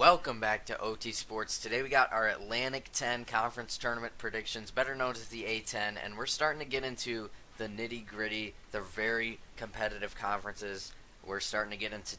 Welcome back to OT Sports. Today we got our Atlantic 10 Conference Tournament predictions, better known as the A10, and we're starting to get into the nitty-gritty, the very competitive conferences. We're starting to get into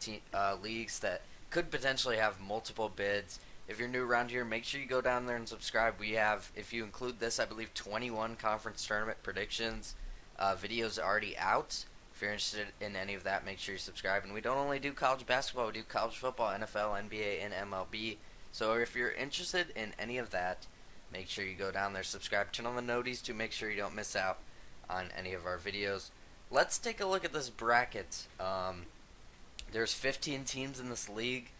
leagues that could potentially have multiple bids. If you're new around here, make sure you go down there and subscribe. We have, if you include this, I believe 21 Conference Tournament predictions videos already out. If you're interested in any of that, make sure you subscribe. And we don't only do college basketball, we do college football, NFL, NBA, and MLB. So if you're interested in any of that, make sure you go down there, subscribe, turn on the noties to make sure you don't miss out on any of our videos. Let's take a look at this bracket. There's 15 teams in this league.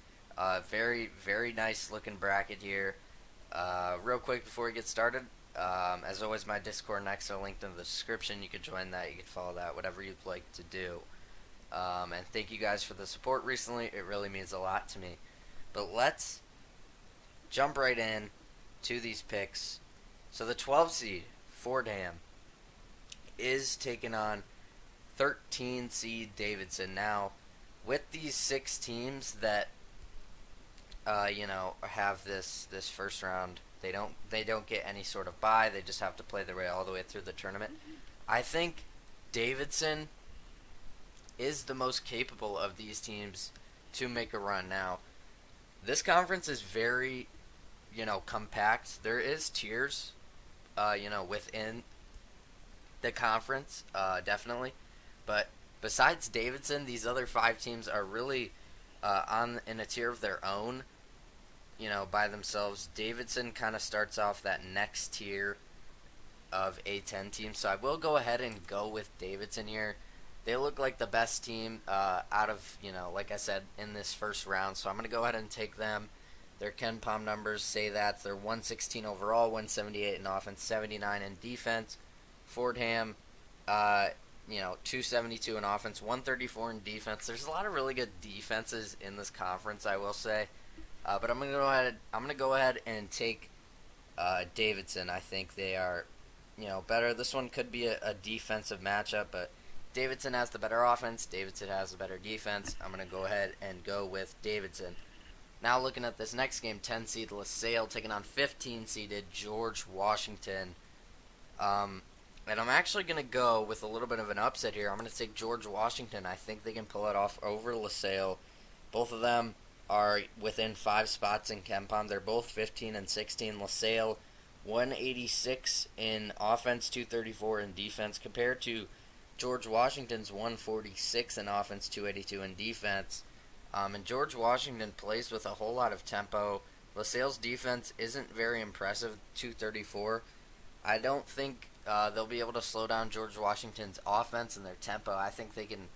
Very, very nice looking bracket here. Real quick before we get started, as always, my Discord next are linked in the description. You can join that, you can follow that, whatever you'd like to do. And thank you guys for the support recently. It really means a lot to me. But let's jump right in to these picks. So the 12 seed, Fordham, is taking on 13 seed Davidson. Now, with these 6 teams that have this first round, they don't get any sort of bye. They just have to play their way all the way through the tournament. I think Davidson is the most capable of these teams to make a run. Now, this conference is very, compact. There is tiers, within the conference, definitely. But besides Davidson, these other 5 teams are really in a tier of their own. By themselves. Davidson kind of starts off that next tier of A10 teams, so I will go ahead and go with Davidson here. They look like the best team out of, like I said, in this first round, so I'm going to go ahead and take them. Their KenPom numbers say that. They're 116 overall, 178 in offense, 79 in defense. Fordham, 272 in offense, 134 in defense. There's a lot of really good defenses in this conference, I will say. But I'm gonna go ahead and take Davidson. I think they are, better. This one could be a defensive matchup, but Davidson has the better offense. Davidson has the better defense. I'm gonna go ahead and go with Davidson. Now looking at this next game, 10 seed LaSalle taking on 15 seeded George Washington. And I'm actually gonna go with a little bit of an upset here. I'm gonna take George Washington. I think they can pull it off over LaSalle. Both of them are within 5 spots in KenPom. They're both 15 and 16. LaSalle 186 in offense, 234 in defense, compared to George Washington's 146 in offense, 282 in defense. And George Washington plays with a whole lot of tempo. LaSalle's defense isn't very impressive, 234. I don't think they'll be able to slow down George Washington's offense and their tempo. I think they can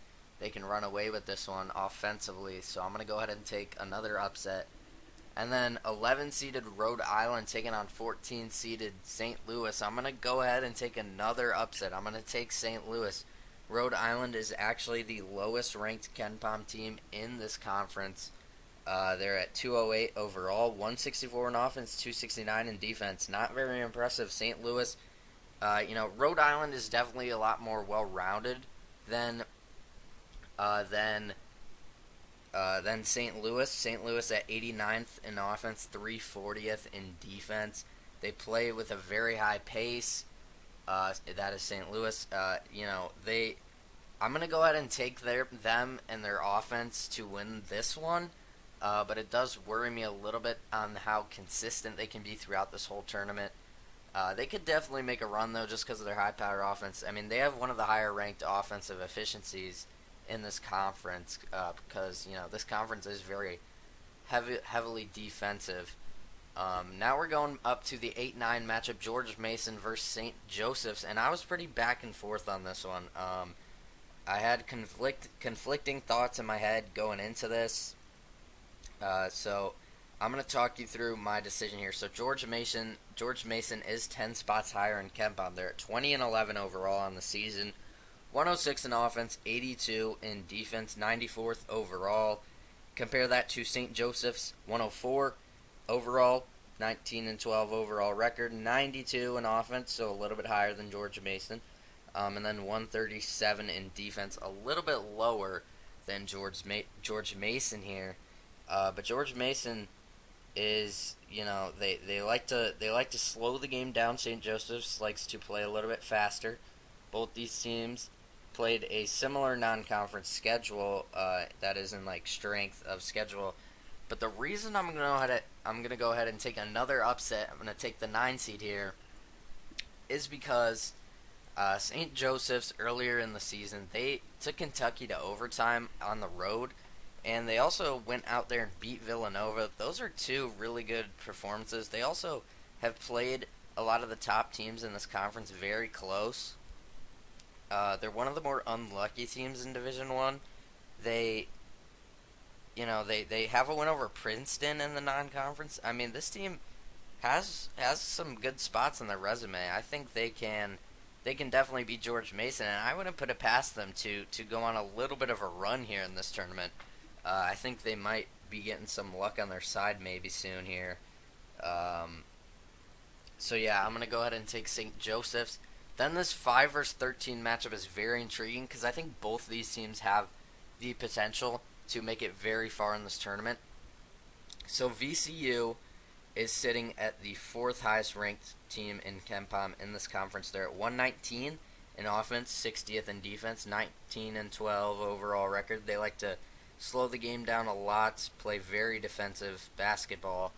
run away with this one offensively, so I'm going to go ahead and take another upset. And then 11-seeded Rhode Island taking on 14-seeded St. Louis. I'm going to go ahead and take another upset. I'm going to take St. Louis. Rhode Island is actually the lowest-ranked KenPom team in this conference. They're at 208 overall, 164 in offense, 269 in defense. Not very impressive. St. Louis, Rhode Island is definitely a lot more well-rounded than St. Louis. St. Louis at 89th in offense, 340th in defense. They play with a very high pace. That is St. Louis. I'm gonna go ahead and take them and their offense to win this one. But it does worry me a little bit on how consistent they can be throughout this whole tournament. They could definitely make a run though, just because of their high-power offense. I mean, they have one of the higher-ranked offensive efficiencies in this conference, because this conference is very heavily defensive. Now we're going up to the 8-9 matchup, George Mason versus St. Joseph's, and I was pretty back and forth on this one. I had conflicting thoughts in my head going into this, so I'm going to talk you through my decision here. So George Mason is 10 spots higher in KenPom. They're at 20 and 11 overall on the season. 106 in offense, 82 in defense, 94th overall. Compare that to St. Joseph's, 104 overall, 19 and 12 overall record, 92 in offense, so a little bit higher than George Mason. And then 137 in defense, a little bit lower than George Mason here. But George Mason is, they like to slow the game down. St. Joseph's likes to play a little bit faster. Both these teams played a similar non-conference schedule, that is in like strength of schedule. But the reason I'm gonna go ahead and take another upset. I'm gonna take the 9 seed here, is because St. Joseph's earlier in the season they took Kentucky to overtime on the road, and they also went out there and beat Villanova. Those are two really good performances. They also have played a lot of the top teams in this conference very close. They're one of the more unlucky teams in Division One. They, they have a win over Princeton in the non-conference. I mean, this team has some good spots on their resume. I think they can definitely beat George Mason, and I wouldn't put it past them to go on a little bit of a run here in this tournament. I think they might be getting some luck on their side maybe soon here. Um, so yeah, I'm gonna go ahead and take St. Joseph's. Then this 5 versus 13 matchup is very intriguing because I think both these teams have the potential to make it very far in this tournament. So VCU is sitting at the fourth highest ranked team in KenPom in this conference. They're at 119 in offense, 60th in defense, 19-12 overall record. They like to slow the game down a lot, play very defensive basketball.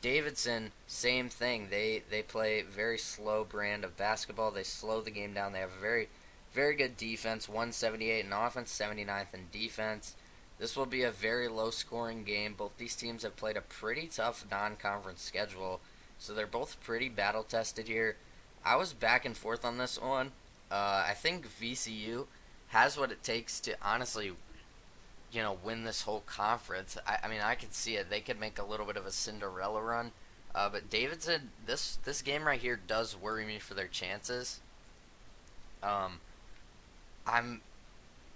Davidson, same thing. They play very slow brand of basketball. They slow the game down. They have a very good defense, 178 in offense, 79th in defense. This will be a very low scoring game. Both these teams have played a pretty tough non-conference schedule, so they're both pretty battle tested here. I was back and forth on this one. I think VCU has what it takes to honestly, win this whole conference. I mean, I could see it. They could make a little bit of a Cinderella run. But Davidson, this game right here does worry me for their chances. Um, I'm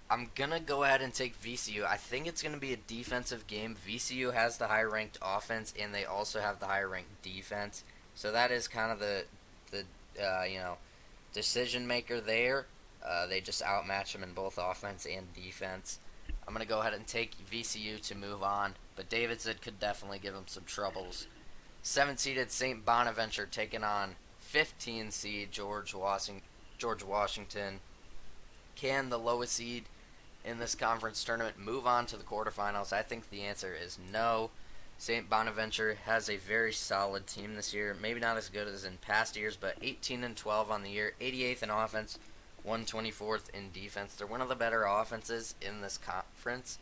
I'm gonna go ahead and take VCU. I think it's gonna be a defensive game. VCU has the higher ranked offense, and they also have the higher ranked defense. So that is kind of the decision maker there. They just outmatch them in both offense and defense. I'm gonna go ahead and take VCU to move on, but Davidson could definitely give them some troubles. 7 seeded St. Bonaventure taking on 15 seed George Washington. Can the lowest seed in this conference tournament move on to the quarterfinals? I think the answer is no. St. Bonaventure has a very solid team this year. Maybe not as good as in past years, but 18-12 on the year, 88th in offense, 124th in defense. They're one of the better offenses in this conference.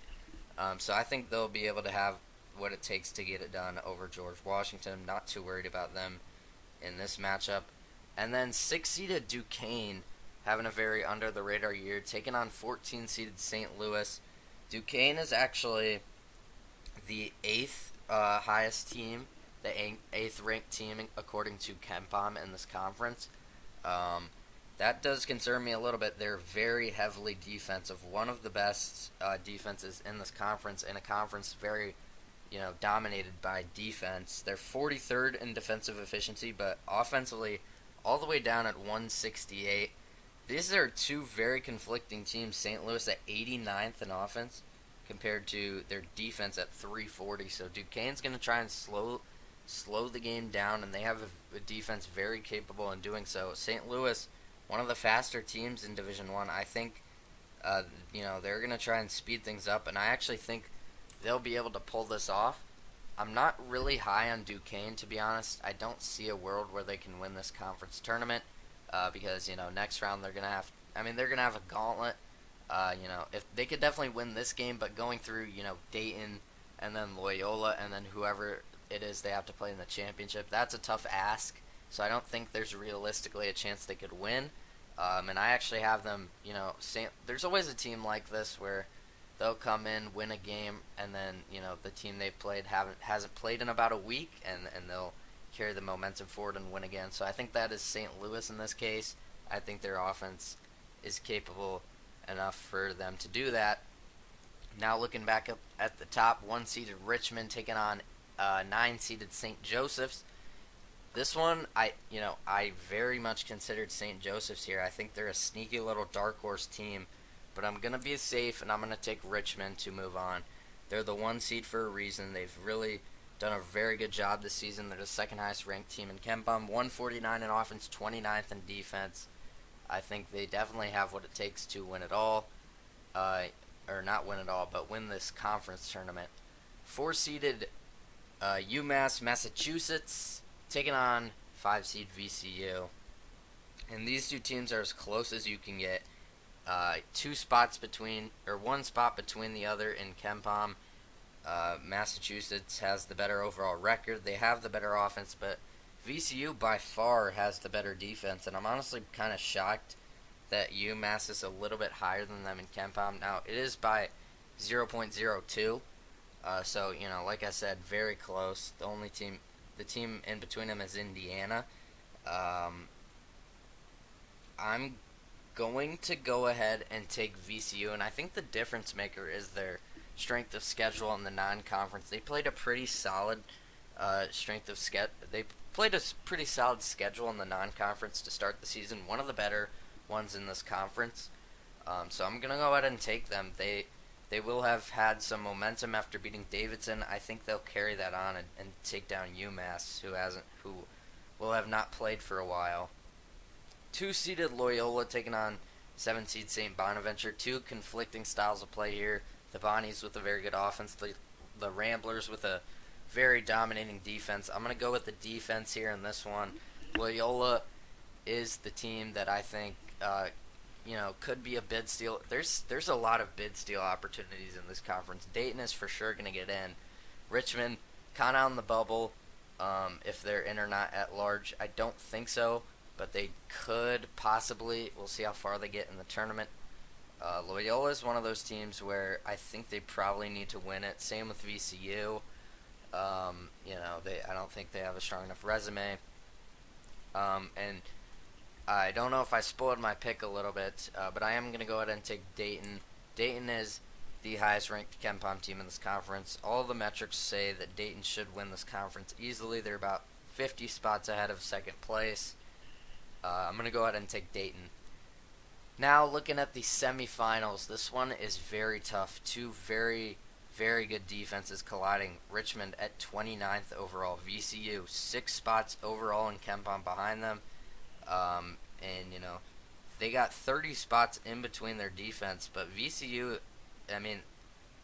So I think they'll be able to have what it takes to get it done over George Washington. I'm not too worried about them in this matchup. And then 6 seeded Duquesne having a very under the radar year, taking on 14 seeded St. Louis. Duquesne is actually the eighth highest team, the eighth ranked team according to KenPom in this conference. That does concern me a little bit. They're very heavily defensive, one of the best defenses in this conference, in a conference very dominated by defense. They're 43rd in defensive efficiency, but offensively all the way down at 168. These are two very conflicting teams. St. Louis at 89th in offense compared to their defense at 340. So Duquesne's going to try and slow the game down, and they have a defense very capable in doing so. St. Louis, one of the faster teams in Division One. I think they're going to try and speed things up, and I actually think they'll be able to pull this off. I'm not really high on Duquesne, to be honest. I don't see a world where they can win this conference tournament. Because next round they're gonna have a gauntlet. If they could definitely win this game, but going through Dayton and then Loyola and then whoever it is they have to play in the championship, that's a tough ask. So I don't think there's realistically a chance they could win. And I actually have them. There's always a team like this where they'll come in, win a game, and then the team they played hasn't played in about a week, and they'll carry the momentum forward and win again. So I think that is St. Louis in this case. I think their offense is capable enough for them to do that. Now looking back up at the top, 1 seeded Richmond taking on 9 seeded St. Joseph's. This one, I very much considered St. Joseph's here. I think they're a sneaky little dark horse team, but I'm gonna be safe and I'm gonna take Richmond to move on. They're the 1 seed for a reason. They've really done a very good job this season. They're the second highest ranked team in KenPom, 149 in offense, 29th in defense. I think they definitely have what it takes to win it all, or not win it all, but win this conference tournament. Four-seeded UMass Massachusetts taking on 5-seed VCU. And these two teams are as close as you can get. One spot between the other in KenPom. Massachusetts has the better overall record. They have the better offense, but VCU by far has the better defense. And I'm honestly kind of shocked that UMass is a little bit higher than them in KenPom. Now, it is by 0.02. So, like I said, very close. The team in between them is Indiana. I'm going to go ahead and take VCU, and I think the difference maker is their strength of schedule in the non-conference. They played a pretty solid They played a pretty solid schedule in the non-conference to start the season. One of the better ones in this conference. So I'm gonna go ahead and take them. They will have had some momentum after beating Davidson. I think they'll carry that on and take down UMass, who will have not played for a while. 2-seeded Loyola taking on 7-seed St. Bonaventure. Two conflicting styles of play here. The Bonnies with a very good offense. The Ramblers with a very dominating defense. I'm going to go with the defense here in this one. Loyola is the team that I think could be a bid steal. There's a lot of bid steal opportunities in this conference. Dayton is for sure going to get in. Richmond, kind of on the bubble. If they're in or not at large, I don't think so, but they could possibly. We'll see how far they get in the tournament. Loyola is one of those teams where I think they probably need to win it. Same with VCU. I don't think they have a strong enough resume. And I don't know if I spoiled my pick a little bit, but I am going to go ahead and take Dayton. Dayton is the highest ranked KenPom team in this conference. All the metrics say that Dayton should win this conference easily. They're about 50 spots ahead of second place. I'm going to go ahead and take Dayton. Now, looking at the semifinals, this one is very tough. Two very, very good defenses colliding. Richmond at 29th overall. VCU, 6 spots overall in KenPom behind them. They got 30 spots in between their defense, but VCU,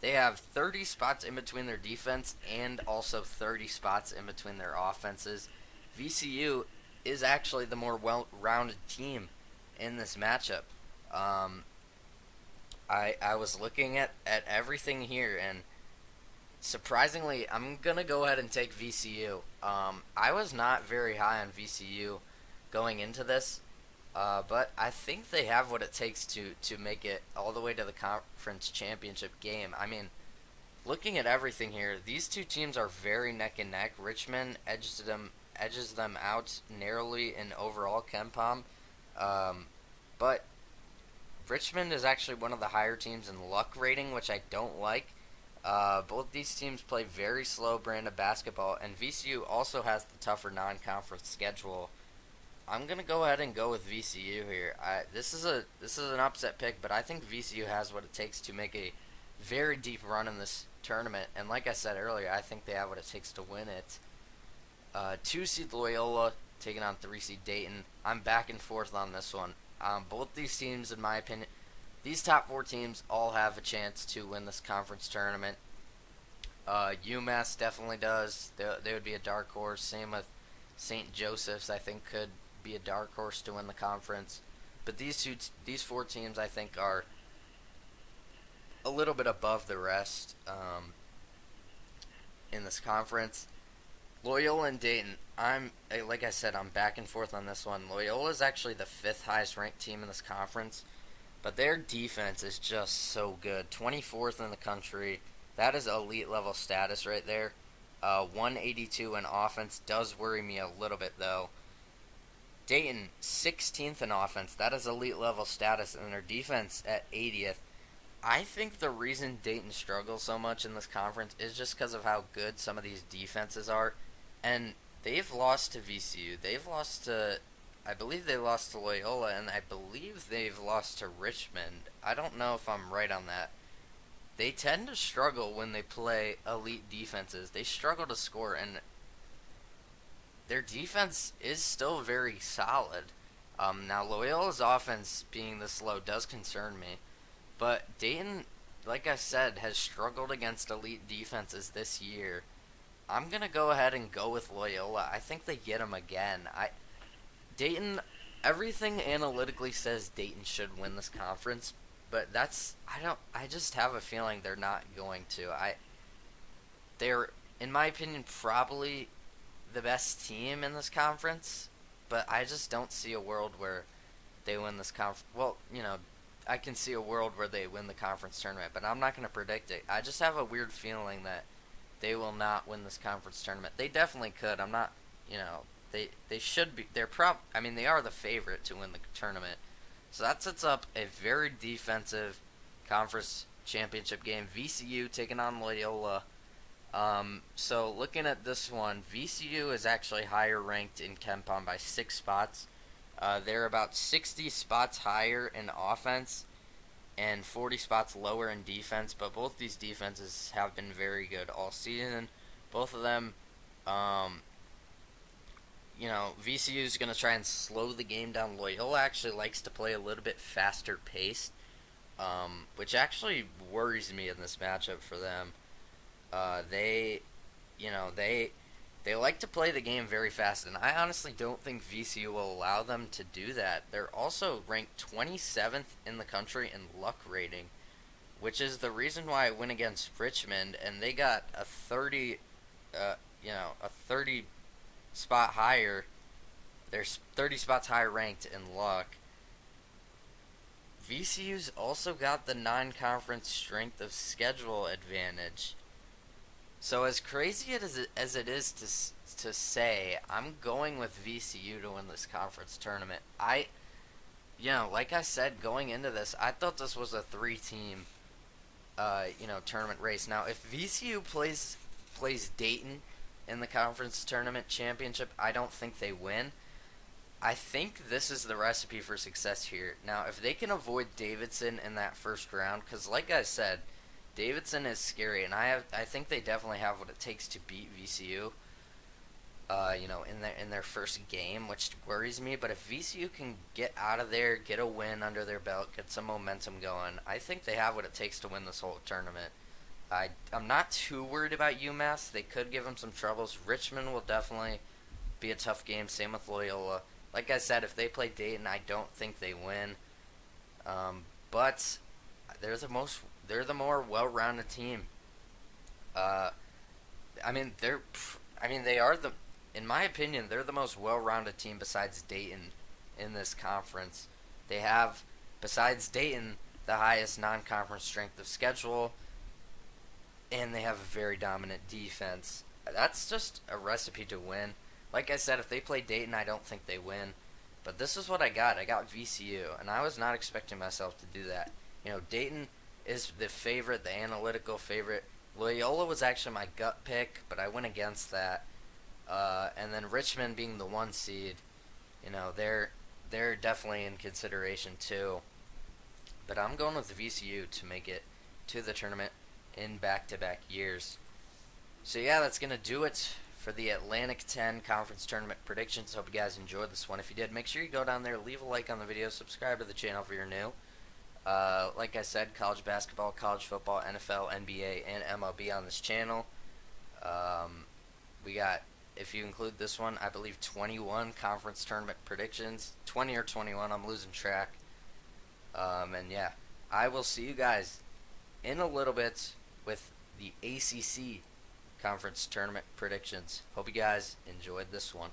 they have 30 spots in between their defense and also 30 spots in between their offenses. VCU is actually the more well-rounded team in this matchup. I was looking at everything here, and surprisingly, I'm going to go ahead and take VCU. I was not very high on VCU going into this, but I think they have what it takes to make it all the way to the conference championship game. Looking at everything here, these two teams are very neck and neck. Richmond edges them out narrowly in overall KenPom, but Richmond is actually one of the higher teams in luck rating, which I don't like. Both these teams play very slow brand of basketball, and VCU also has the tougher non-conference schedule. I'm gonna go ahead and go with VCU here. This is an upset pick, but I think VCU has what it takes to make a very deep run in this tournament. And like I said earlier, I think they have what it takes to win it. 2-seed Loyola taking on 3-seed Dayton. I'm back and forth on this one. Both these teams, in my opinion, these top 4 teams all have a chance to win this conference tournament. UMass definitely does. They would be a dark horse. Same with St. Joseph's, I think, could be a dark horse to win the conference. But these 4 teams, I think, are a little bit above the rest in this conference. Loyola and Dayton, like I said, I'm back and forth on this one. Loyola is actually the 5th highest ranked team in this conference, but their defense is just so good. 24th in the country. That is elite level status right there. 182 in offense does worry me a little bit though. Dayton, 16th in offense. That is elite level status, and their defense at 80th. I think the reason Dayton struggles so much in this conference is just because of how good some of these defenses are. And they've lost to VCU. I believe they lost to Loyola, and I believe they've lost to Richmond. I don't know if I'm right on that. they tend to struggle when they play elite defenses. They struggle to score, and their defense is still very solid. Now, Loyola's offense being this low does concern me, but Dayton, like I said, has struggled against elite defenses this year. I'm gonna go ahead and go with Loyola. I think they get them again. Dayton, everything analytically says Dayton should win this conference, but I just have a feeling they're not going to. They're, in my opinion, probably the best team in this conference, but I just don't see a world where they win this conference. Well, I can see a world where they win the conference tournament, but I'm not going to predict it. I just have a weird feeling that they will not win this conference tournament. They definitely could. I'm not, they should be. They are the favorite to win the tournament. So that sets up a very defensive conference championship game. VCU taking on Loyola. So looking at this one, VCU is actually higher ranked in KenPom by 6 spots. They're about 60 spots higher in offense and 40 spots lower in defense, but both these defenses have been very good all season. Both of them, VCU is going to try and slow the game down. Loyola actually likes to play a little bit faster paced, which actually worries me in this matchup for them. They like to play the game very fast, and I honestly don't think VCU will allow them to do that. They're also ranked 27th in the country in luck rating, which is the reason why I went against Richmond, and they got a 30 spot higher. They're 30 spots higher ranked in luck. VCU's also got the non-conference strength of schedule advantage. So as crazy as it is to say, I'm going with VCU to win this conference tournament. Like I said, going into this, I thought this was a 3-team, tournament race. Now, if VCU plays Dayton in the conference tournament championship, I don't think they win. I think this is the recipe for success here. Now, if they can avoid Davidson in that first round, because like I said, Davidson is scary, and I think they definitely have what it takes to beat VCU. In their first game, which worries me. But if VCU can get out of there, get a win under their belt, get some momentum going, I think they have what it takes to win this whole tournament. I'm not too worried about UMass. They could give them some troubles. Richmond will definitely be a tough game. Same with Loyola. Like I said, if they play Dayton, I don't think they win. But they're the more well-rounded team. They are in my opinion, they're the most well-rounded team besides Dayton in this conference. They have, besides Dayton, the highest non-conference strength of schedule, and they have a very dominant defense. That's just a recipe to win. Like I said, if they play Dayton, I don't think they win. But this is what I got. I got VCU, and I was not expecting myself to do that. Dayton is the favorite, the analytical favorite. Loyola was actually my gut pick, but I went against that. And then Richmond being the 1 seed, they're definitely in consideration too. But I'm going with VCU to make it to the tournament in back-to-back years. So yeah, that's going to do it for the Atlantic 10 Conference Tournament predictions. Hope you guys enjoyed this one. If you did, make sure you go down there, leave a like on the video, subscribe to the channel if you're new. Like I said, college basketball, college football, NFL, NBA, and MLB on this channel. We got, if you include this one, I believe 21 conference tournament predictions. 20 or 21, I'm losing track. And yeah, I will see you guys in a little bit with the ACC conference tournament predictions. Hope you guys enjoyed this one.